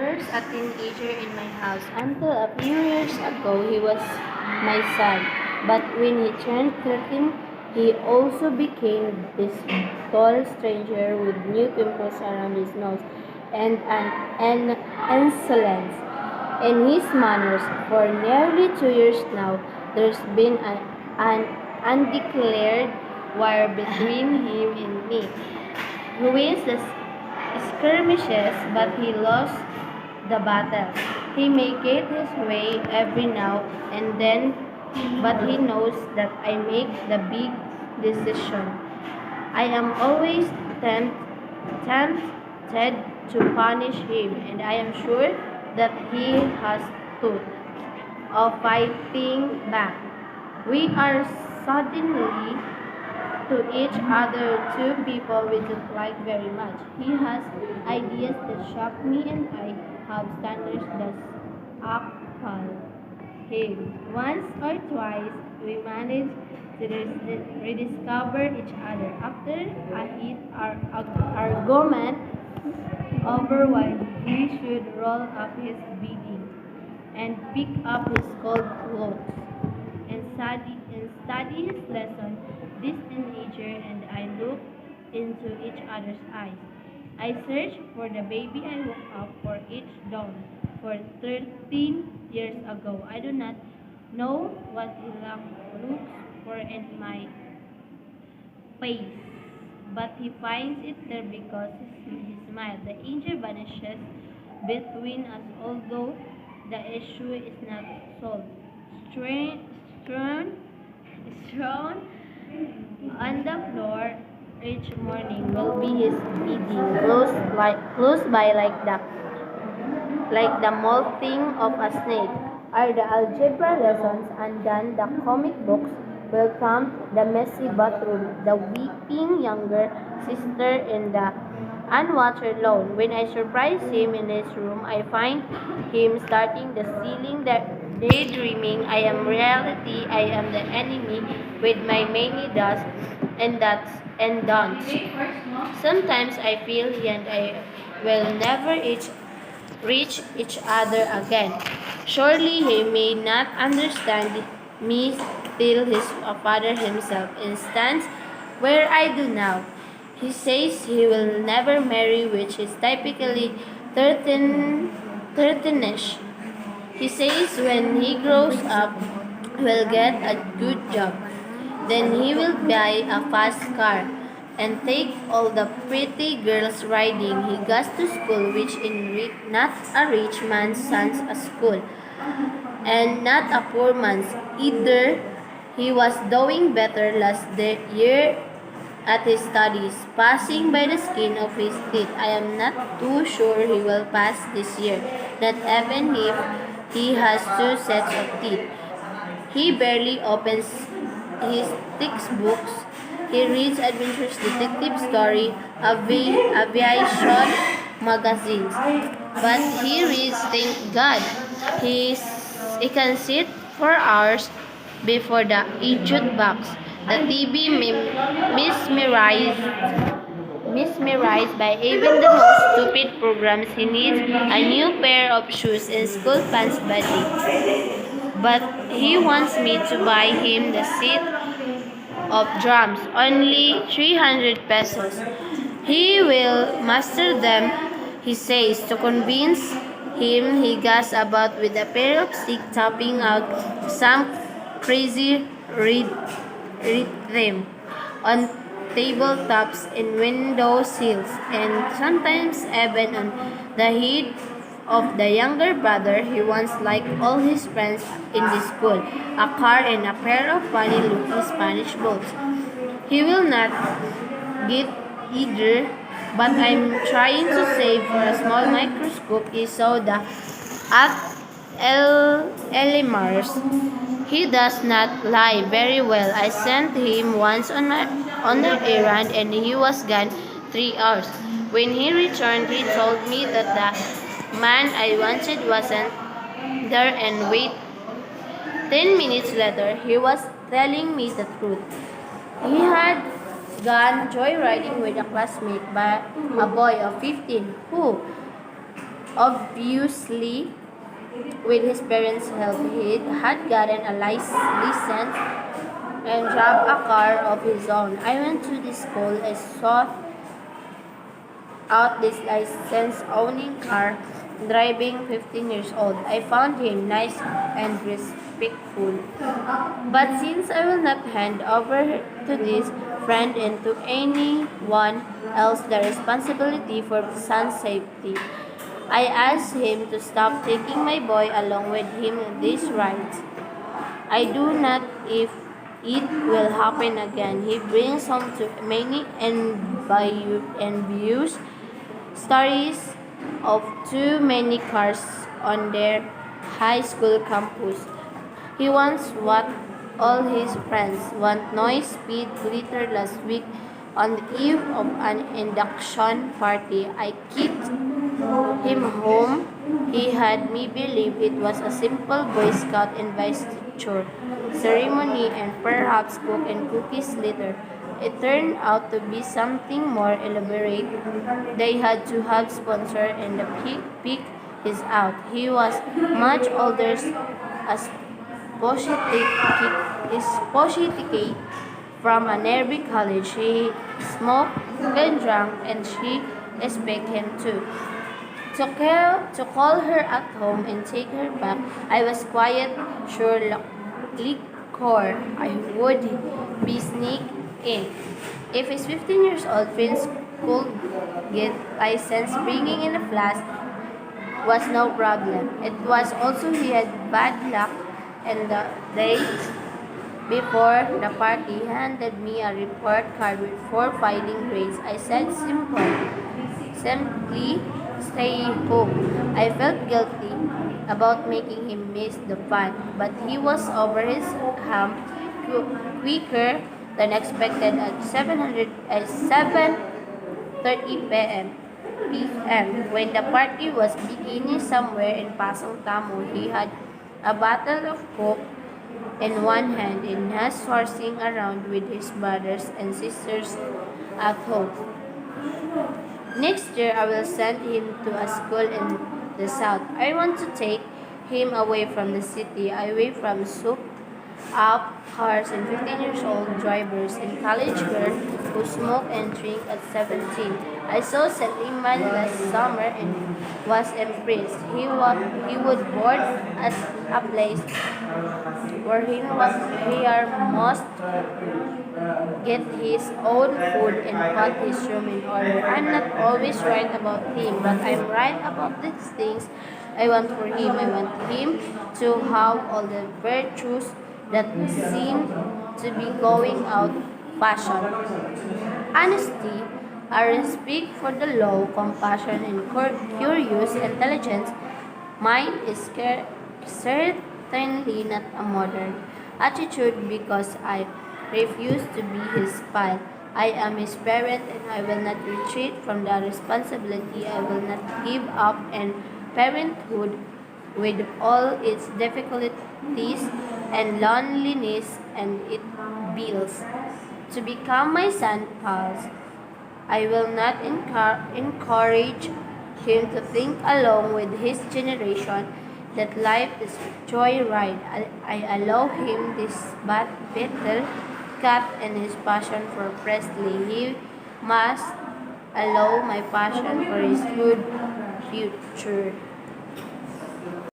first a teenager in my house. Until a few years ago, he was my son. But when he turned 13, he also became this tall stranger with new pimples around his nose and an insolence in his manners. For nearly 2 years now, there's been an undeclared war between him and me. He wins the skirmishes, but he lost the battle. He may get his way every now and then, but he knows that I make the big decision. I am always tempted to punish him, and I am sure that he has thought of fighting back. We are suddenly to each other two people we don't like very much. He has ideas that shock me, and I have standards that appall him. Once or twice we managed to rediscover each other after a heat argument over why he should roll up his bedding and pick up his cold clothes and study his lesson. This teenager and I looked into each other's eyes. I searched for the baby I woke up for each dawn for 13 years ago. I do not know what he looks for in my face, but he finds it there because he smiled. The angel vanishes between us, although the issue is not solved. Strewn, strewn on the floor each morning will be his beading, close by like the molting of a snake, are the algebra lessons, and then the comic books will come the messy bathroom, the weeping younger sister in the unwatered lawn. When I surprise him in his room, I find him starting the ceiling, daydreaming. I am reality, I am the enemy with my many does and don'ts. Sometimes I feel he and I will never reach each other again. Surely he may not understand me till his father himself stands where I do now. He says he will never marry, which is typically 13ish. He says when he grows up, he'll get a good job. Then he will buy a fast car and take all the pretty girls riding. He goes to school, which is not a rich man's son's school, and not a poor man's either. He was doing better last year at his studies, passing by the skin of his teeth. I am not too sure he will pass this year, not even if he has two sets of teeth. He barely opens his textbooks. He reads adventurous detective story, aviation magazines. But he reads, thank God. He can sit for hours before the idiot box. The TV mesmerized by even the most stupid programs. He needs a new pair of shoes and school pants badly. But he wants me to buy him the set of drums, only 300 pesos. He will master them, he says. To convince him, he goes about with a pair of sticks tapping out some crazy rhythm on tabletops and window sills, and sometimes even on the head of the younger brother. He wants, like all his friends in the school, a car and a pair of funny-looking Spanish boots. He will not get either, but I'm trying to save for a small microscope he saw at Elimars. He does not lie very well. I sent him once on an errand and he was gone 3 hours. When he returned, he told me that the man I wanted wasn't there, and wait, 10 minutes later, he was telling me the truth. He had gone joyriding with a classmate, by a boy of 15 who Obviously, with his parents' help, he had gotten a license and drive a car of his own. I went to the school and sought out this license owning car driving 15 years old. I found him nice and respectful. But since I will not hand over to this friend and to anyone else the responsibility for son's safety, I asked him to stop taking my boy along with him on these rides. I do not if it will happen again. He brings home too many envious stories of too many cars on their high school campus. He wants what all his friends want noise, speed, glitter. Last week, on the eve of an induction party, I kicked him home. He had me believe it was a simple Boy Scout investiture ceremony and perhaps cook and cookies later. It turned out to be something more elaborate. They had to have sponsor and the pick is out. He was much older as Poshitike from a nearby college. He smoked and drank and she expected him to. To call her at home and take her back, I was quiet, sure liquor I would be sneaked in. If his 15 years old friends could get license, bringing in a flask was no problem. It was also he had bad luck and the day before the party he handed me a report card with 4 failing grades. I said simply stay home. I felt guilty about making him miss the fun, but he was over his hump quicker than expected at 7:30 p.m. When the party was beginning somewhere in Pasong Tamo, he had a bottle of Coke in one hand and was horsing around with his brothers and sisters at home. Next year, I will send him to a school in the south. I want to take him away from the city, away from souped up cars and 15 years old drivers and college girls who smoke and drink at 17. I saw Seliman last summer and was impressed. He would board at a place where he are most get his own food and put his room in order. I'm not always right about him, but I'm right about these things I want for him. I want him to have all the virtues that seem to be going out passion. Honesty, a respect for the law, compassion, and curious intelligence. Mine is certainly not a modern attitude because I refuse to be his spy. I am his parent and I will not retreat from the responsibility. I will not give up and parenthood with all its difficulties and loneliness and its bills. To become my son pals, I will not encourage him to think along with his generation that life is joyride. I allow him this battle cut and his passion for Presley. He must allow my passion for his good future.